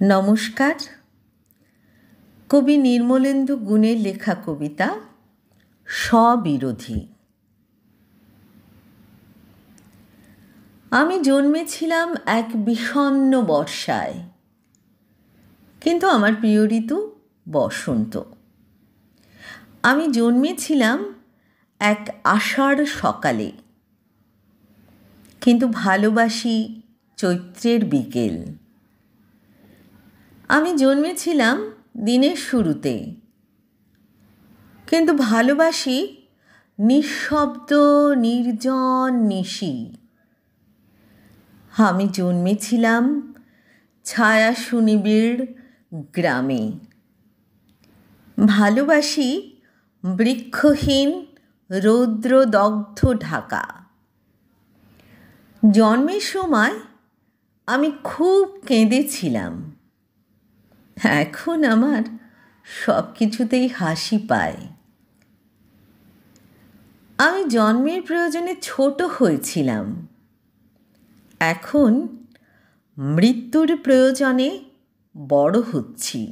নমস্কার। কবি নির্মলেন্দু গুণের লেখা কবিতা স্ববিরোধী। আমি জন্মেছিলাম এক বিষণ্ণ বর্ষায়, কিন্তু আমার প্রিয় ঋতু বসন্ত। আমি জন্মেছিলাম এক আষাঢ় সকালে, কিন্তু ভালোবাসি চৈত্রের বিকেল। আমি জন্মেছিলাম দিনের শুরুতে, কিন্তু ভালোবাসি নিঃশব্দ নির্জন নিশি। আমি জন্মেছিলাম ছায়া সুনিবিড় গ্রামে, ভালোবাসি বৃক্ষহীন রৌদ্রদগ্ধ ঢাকা। জন্মের সময় আমি খুব কেঁদেছিলাম, এখন আমার সব কিছুতেই হাসি পায়। আমি জন্মের প্রয়োজনে ছোট হয়েছিলাম, এখন মৃত্যুর প্রয়োজনে বড় হচ্ছি।